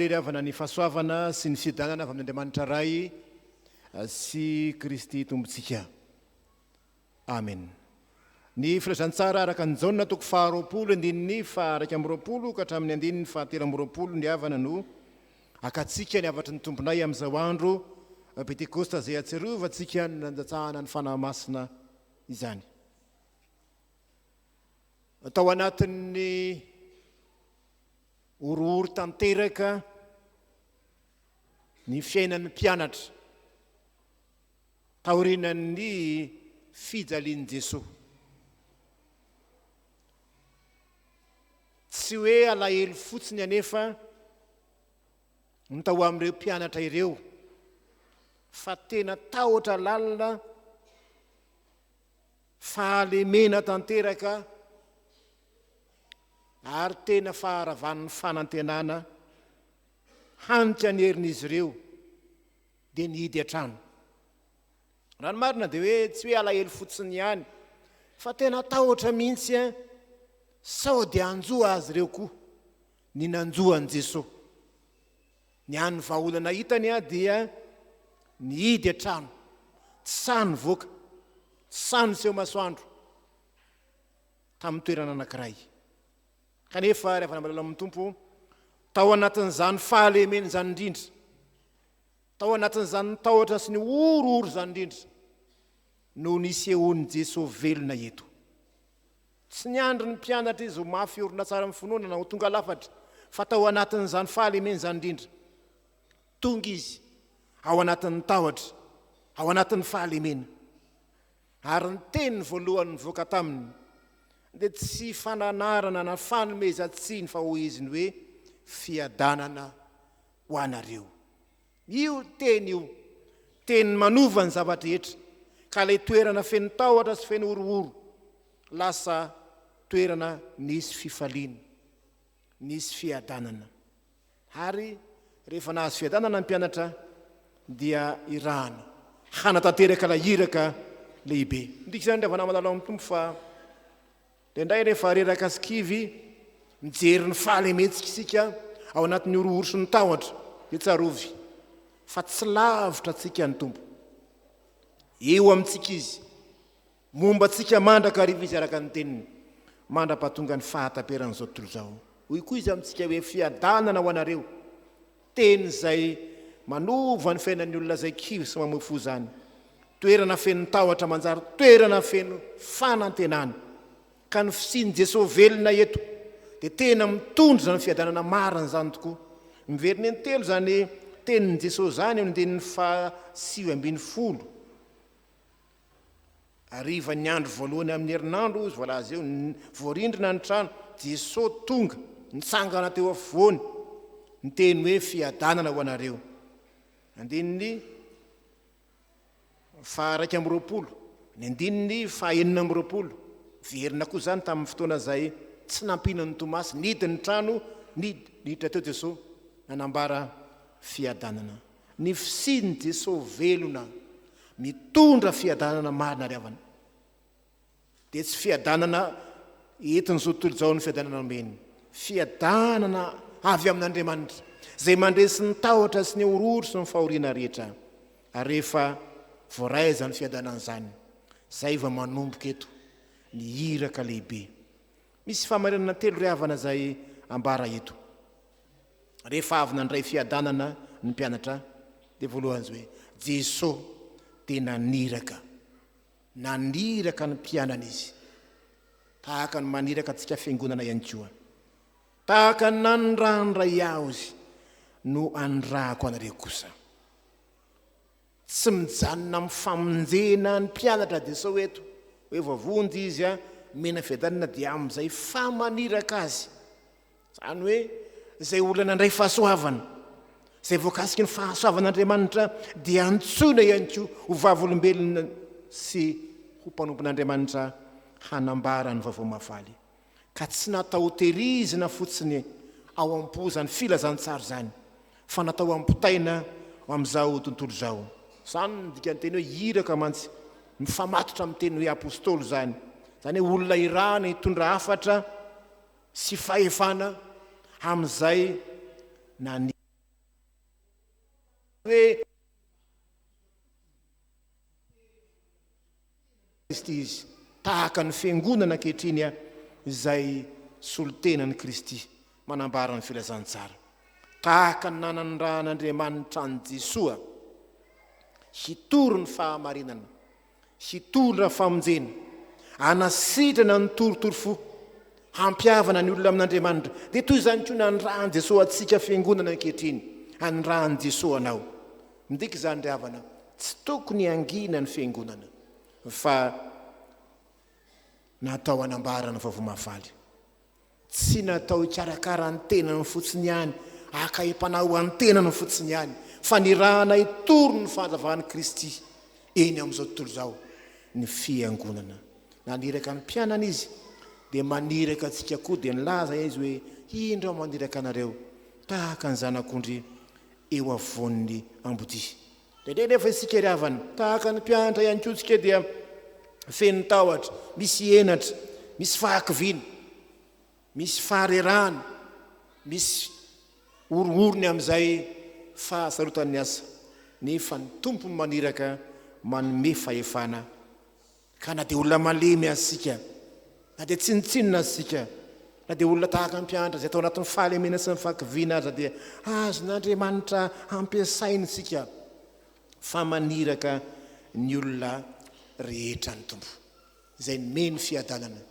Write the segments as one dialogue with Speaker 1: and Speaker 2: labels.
Speaker 1: faniriavana ny fahasoavana sy ny fiadanana avy amin'Andriamanitra Ray sy Kristy tompontsika. Amen. Ny filazantsara araka ny jaona toko 20 andininy 220 ka hatramin'ny andininy 320 ny havana no akatsika ny avatry ny tomponay amin'izao andro Pentekosta izay atsiarovatsika ny nandatsahana ny Fanahy Masina izany. Tao anatin'ny orooro tanteraka ny fiainan'ny mpianatra taorinan'ny fijalian'i Jesoa. Tsy hoe alahelo fotsiny anefa ny tao amin'ireo mpianatra ireo, fa tena tahotra lalina fahalemena tanteraka ary tena faharavan'ny fanantenana hanitra ny herin'izy ireo dia nihidy an-trano. Raha ny marina dia hoe tsy hoe alahelo fotsiny ihany, fa tena tahotra mihitsy sao dia anjoa azy ireo koa ny nanjoan'i Jesoa. Ny an'ny vahaolana hitany dia nihidy an-trano, tsy sany voaka, tsy sany seho masoandro tamin'ny toerana anankiray. Kanefa rehefa namalala amin'ny tompo, tao anatin'izany fahalemena izany indrindra, tao anatin'izany tahotra sy ny orooro izany indrindra no nisehoan'i Jesoa velona eto. Tsy niandry ny mpianatra izy ho mafy orona tsara amin'ny finoana na ho tonga lafatra, fa tao anatin'izany fahalemena izany indrindra tonga izy ao anatin'ny tahotra, ao anatin'ny fahalemena. Ary ny teniny voalohany nivoaka taminy dia tsy fananarana na fanomezan-tsiny fa hoy izy ny hoe fiadanana ho anareo. Io teny manova ny zavatra ka ilay toerana feno tahotra sy feno orooro lasa toerana nisy fifaliana, nisy fiadanana. Ary rehefa nahazo fiadanana ny mpianatra dia irahana hanatanteraka lahiraka lehibe. Ndika izany rehefa namalala amin'ny tompo fa indray rehefa reraka sy kivy mijery ny fahalementsika isika ao anatin'ny orooro sy ny tahotra dia tsarovy fa tsy lavitra antsika ny tompo. Eo amintsika izy, momba antsika mandraka ariva izy araka ny teniny, mandra-pahatonga ny fahataperan'izao tontolo izao. Hoy koa izy amintsika hoe fiadanana ho anareo, teny izay manova ny fiainan'ny olona izay kivy sy mamofo izany. Toerana feno tahotra manjary toerana feno fanantenana. Ka ny fisian'i Jesoa velona eto dia tena mitondra izany fiadanana marina izany tokoa. Miveriny ny telo izany tenin'i Jesoa izany eo andininy 720. Ariva ny andro voalohany amin'ny herinandro izy voalaza eo, voarindrina ny trano, Jesoa tonga nitsangana teo afovoany ny teny hoe fiadanana ho anareo. Andininy 220, ny andininy 420. Verina koa izany tamin'ny fotoana izay tsy nampinan'ny Tomasy, nidiny ny trano, niditra teo Jesoa nanambara fiadanana. Ny fisian'i Jesoa velona mitondra fiadanana marina ry havana. Dia tsy fiadanana entin'izao tontolo izao ny fiadanana omeny, fiadanana avy amin'Andriamanitra izay mandresy ny tahotra sy ny orooro sy ny fahoriana rehetra. Ary rehefa voaray izany fiadanana izany, izay va manomboka eto ny hiraka lehibe. Misy famarinana telo ry havana izay ambara eto. Rehefa avy nandray fiadanana ny mpianatra dia voalohany hoe Jesoa dia naniraka ny mpianana izy, tahaka ny maniraka antsika fiangonana ihany koa, tahaka ny nanirahan'ny Ray Ahy izy no anirahako anareo kosa. Tsy mijanona amin'ny famonjena ny mpianatra Jesoa eto hoe voavonjy izy mena fiadanana dia amin'izay famaniraka azy, izany hoe izay olona nandray fahasoavana, izay voakasiky ny fahasoavan'Andriamanitra dia antsoina ihany koa ho vavolombelona sy ho mpanompon'Andriamanitra hanambara ny vaovao mahafaly. Ka tsy natao terizina fotsiny ao am-pozany filazantsara izany, fa natao ampitaina amin'izao tontolo izao. Izany ny dikany teny hoe hiraka mantsy mifamatotra amin'ny teny hoe apôstôly izany, izany hoe olona irahana hitondra hafatra sy fahefana amin'izay nani hoe Kristy izy tahaka ny fiangonana ankehitriny izay solitenany Kristy manambara ny filazantsara tahaka ny nanany raha n'Andriamanitra any Jesoa hitoro ny fahamarinana hitondra famonjena anasitrana ny torotoro fo hampiavana ny olona amin'Andriamanitra dia toy izany koa na ny rahan Jesoa atsika fiangonana ankehitriny any rahan Jesoa anao midika izany ry havana tsy tokony angina ny fiangonana fa natao anambarana vavomavaly tsy natao hikarakara ny tenany fotsiny ihany akaim-panao any tenany fotsiny ihany fa ny rahana hitoro ny fahazavahany Kristy eny amin'izao tontolo izao ny fiangonana naniraka ny mpianana izy dia maniraka antsika koa dia nilaza izy hoe indro maniraka anareo tahaka ny zanak'ondry eo avoan'ny ambodia dia nefa isika ry havana tahaka ny mpianatra ihany koa tsika dia feno tahotra misy enatra misy fahakiviana misy faharerahana misy oroorony amin'izay fahasarotany asa nefa ny tompo maniraka manome fahefana ka na dia olona malemy azysika na dia tsinitsinina azysika na dia olona tahaka mpianatra zay atao anatin'ny fahalemena sy ny fahakiviana aza dia azon'Andriamanitra ampiasainy sika fa maniraka ny olona rehetra ny tompo izay nomeny fiadanana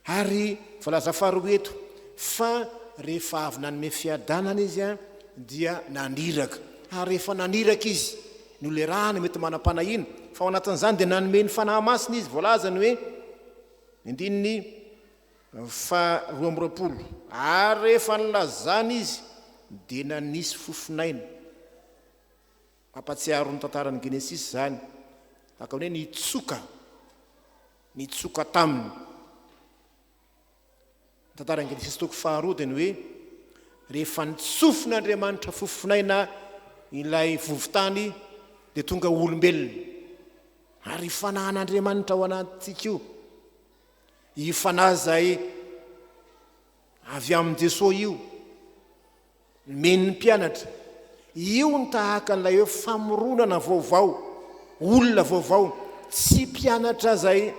Speaker 1: ary valaza faharoa eto fa rehefa avy nanome fiadanana izy dia naniraka ary rehefa naniraka izy ny olerahana mety manam-panahina fa ao anatin'izany dia nanome ny fanahy masina izy voalazany hoe indininy fa 12 ary rehefa nilazany izy dia nanisy fofonaina mampatsiaro ny tantarany Genesis zany aka hoe nitsoka taminy tantarany Genesis toko faharoa dia ny hoe rehefa nitsofin'Andriamanitra fofonaina ilay vovotany dia tonga olombelona ary fanahan'Andriamanitra ao anatsika io ifanazy avy amin'ny Jesoa io men'ny mpianatra io ny tahaka n'ilay hoe famoronana vaovao olona vaovao tsy mpianatra zay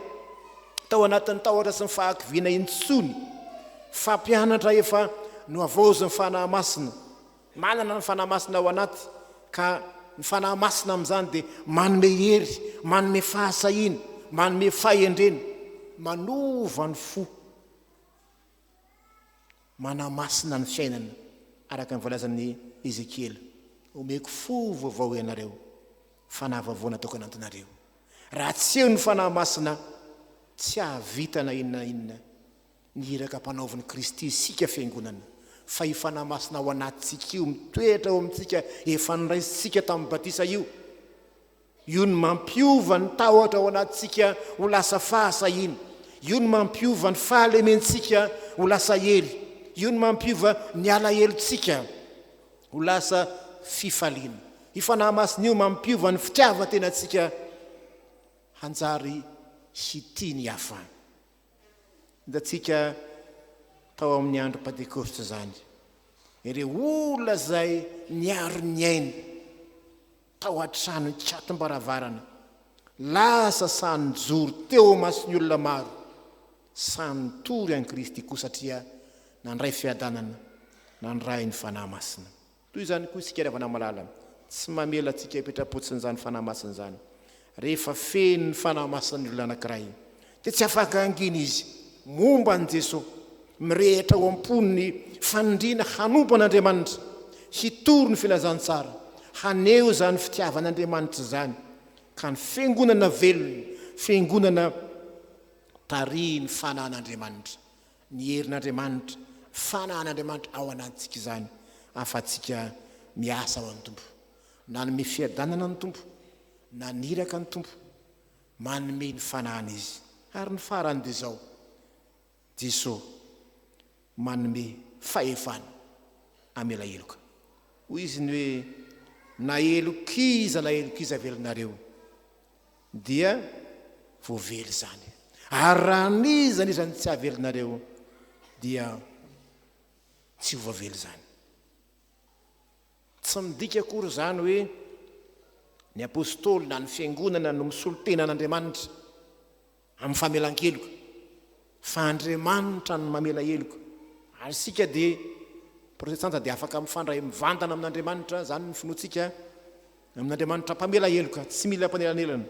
Speaker 1: tao anatin'ny tahotra sy ny fahakiviana intsony fa mpianatra efa no avozy ny fanahy masina manana ny fanahy masina ao anaty ka ny fanahy masina amin'izany dia manome hery manome fahasahina manome fahendrena manova ny fo manamasina ny fiainana araka ny voalazan'ny Ezekiel omeko fo vaovao ianareo fanahy vaovao nataoko anatinareo raha tsy eo ny fanahy masina tsy ahavita na inona inona ny iraka mpanaoviny Kristy sika fiangonana fa ifanahy masina ao anatsika io mitoetra ao amintsika efa niraisitsika tamin'ny batisa io ny mampiova ny tahotra ao anatsika ho lasa fahasahina io ny mampiova ny fahalementsika ho lasa hery io ny mampiova ny alahelontsika ho lasa fifaliana ifanahy masina io mampiova ny fitiavantenatsika hanjary hitiany hafa datsika tao amin'ny andro Pentekoste zany ireo olona zay niaro ny ainy tao an-trano katom-baravarana lasa sany joro teo masony olona maro sany tory an Kristy koa satria nandray fiadanana nandray ny fanahy masina toy izany koa isika ravana malala tsy mamela atsika hipetrapotsiny zany fanahy masina zany rehefa feny ny fanahy masina ny olona anankiray dia tsy afaka angina izy momba ny Jesoa mirehitra ao am-poniny fanindrina hanompo an'Andriamanitra hitoro ny filazantsara haneo zany fitiavan'Andriamanitra zany ka ny fiangonana velony fiangonana tary ny fanahin'Andriamanitra ny herin'Andriamanitra fanahin'Andriamanitra ao anatsika izany afatsika miasa ao amin'ny tompo nanome fiadanana ny tompo naniraka ny tompo manome ny fanahiny izy ary ny farany dia zao Jesoa manome fahefana amela heloka hoy izy ny hoe na helok'iza avelanareo dia voavely zany ary raha nizany izany tsy avelinareo dia tsy voavely zany tsy midika akory zany hoe ny apôstôly na ny fiangonana no misolo tenan'Andriamanitra amin'ny famelan-keloka fa Andriamanitra no mamela heloka. Ary sika dia protestanta dia afaka mifandray mivantana amin'Andriamanitra, zany ny finoantsika amin'Andriamanitra mpamela heloka, tsy mila mpanelanelana.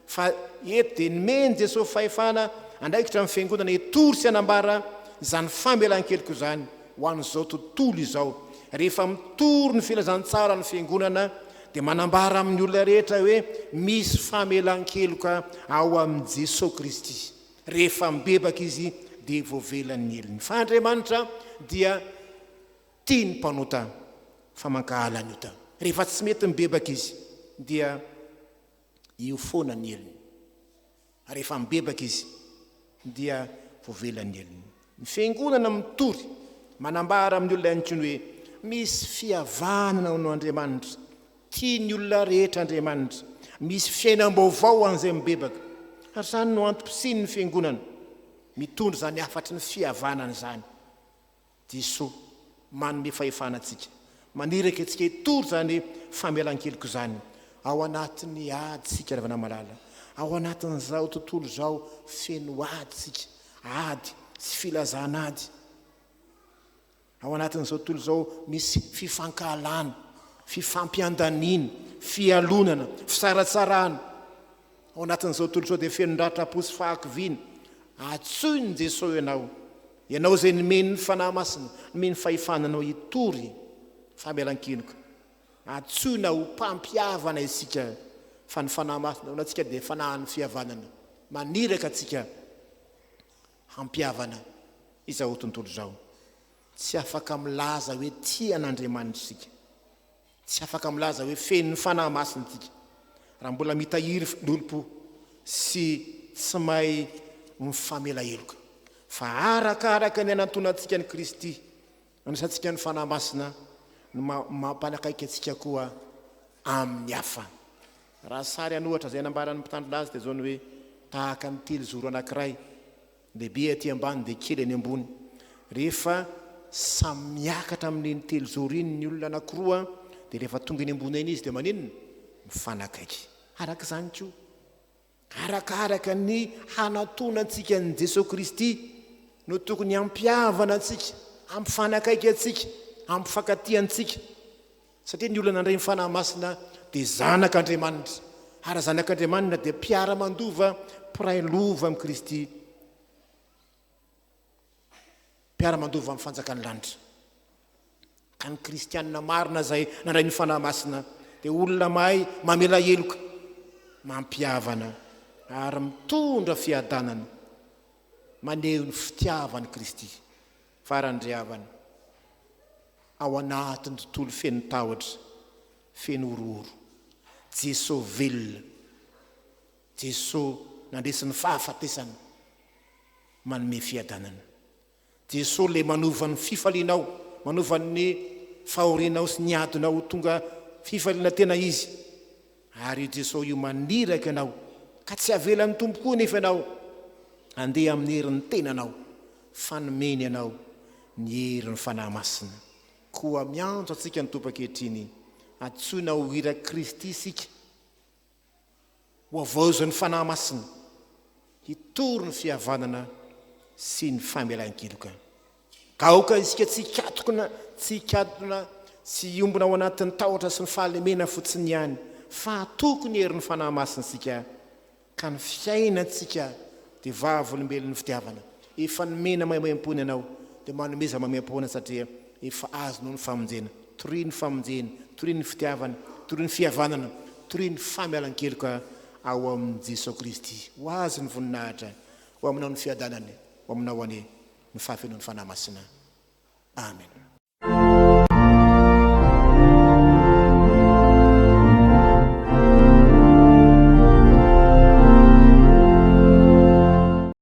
Speaker 1: Fa eto dia nomeny Jesoa fahefana andraikitra amin'ny fiangonana etory sy anambara zany famelan-keloka zany ho an'izao tontolo izao. Rehefa mitory ny filazantsara ny fiangonana dia manambara amin'ny olona rehetra hoe misy famelan-keloka ao amin'ny Jesoa Kristy. Rehefa mibebaka izy dia voavelan'ny elony. Fa Andriamanitra dia tia ny mpanota fa mankahala ny ota. Rehefa tsy mety mibebaka izy dia io foana ny elony. Rehefa mibebaka izy dia voavelan'ny elony. Ny fiangonana mitory manambara amin'ny olona antsoiny hoe misy fihavanana ao Andriamanitra, tia ny olona rehetra Andriamanitra, misy fiainam-baovao an'izay mibebaka. Ary zany no antom-pisiny ny fiangonana mitondra zany afatry ny fihavanana zany. Jesoa manome fahefana antsika, maniraka antsika hitory zany famelan-keloka zany ao anatin'ny ady sika ravana malala, ao anatin'izao tontolo zao feno ady sika, ady sy filazana ady. Ao anatin'izao tontolo zao misy fifankahalana, fifampiandanina, fialonana, fisaratsarana. Ao anatin'izao tontolo zao dia fenon-dratra posy fahakiviana. Atsoiny Jesoa ianao zay nomeny ny fanahy masina, nomeny fahefananao hitory famelan-keloka. Atsoina ho mpampiavana isika, fa ny fanahy masina ao anatsika dia fanahin'ny fihavanana. Maniraka atsika hampiavana izao tontolo zao. Tsy afaka milaza hoe tia an'Andriamanitra isika, tsy afaka milaza hoe feno ny fanahy masina isika raha mbola mitahiry lolompo sy tsy mahay mifamela heloka. Fa arakaraka ny anantonantsika ny Kristy, anisantsika ny fanahy masina no mampanakaiky atsika koa amin'ny hafa. Raha sary anohatra zay nambaran'ny mpitandrina azy dia zao ny hoe tahaka ny 𝗙𝗔𝗡𝗔 anankiray, lehibe aty ambany dia kely any ambony. Rehefa samy miakatra amin'ny 𝗙𝗔𝗡 iny ny olona anankiroa dia rehefa tonga eny ambony eny izy dia maninona? Mifanakaiky. Araka zany koa, arakaraka ny hanatonantsika ny Jesoa Kristy no tokony hampiavana antsika, hampifanakaiky antsika, hampifankatia antsika. Satria ny olona nandray ny fanahy masina dia zanak'Andriamanitra, ary zanak'Andriamanitra dia mpiara-mandova, mpiray lova amin'ny Kristy, mpiara-mandova amin'ny fanjakany lanitra. Ka ny kristianina marina zay nandray ny fanahy masina dia olona mahay mamela heloka, mampiavana ary mitondra fiadanana, maneho ny fitiavany Kristy farandriavana ao anatin'ny tontolo feno tahotra, feno orooro. Jesoa velona, Jesoa nandresy ny fahafatesana, manome fiadanana. Jesoa le manova ny fifalianao, manova ny fahorinao sy ny adinao tonga fifaliana tena izy. Ary Jesoa io maniraka ianao ka tsy avelan'ny tompokoa nefa ianao andeha amin'ny herin'ny tenanao, fanomeny ianao ny herin'ny fanahy masina. Koa miantso atsika ny tompo ankehitriny, atsoina ho hira Kristy isika, ho avaozan'ny fanahy masina, hitory ny fihavanana sy ny famelan-keloka. Gaoka isika tsy hikatona, tsy hiombona ao anatin'ny tahotra sy ny fahalemena fotsiny ihany, fa tokony herin'ny fanahy masina sika, ka ny fiainantsika dia vavolombelon'ny fitiavana. Efa nomena maimaimpony ianao dia manomeza maimaimpona, satria efa azonao ny famonjena. Tory ny famonjena, tory ny fitiavana, tory ny fihavanana, tory ny famelan-keloka ao amin'ny Jesoa Kristy. Ho azy ny voninahitra, ho aminao ny fiadanany, ho aminao any ny fahafenon'ny fanahy masina. Amen.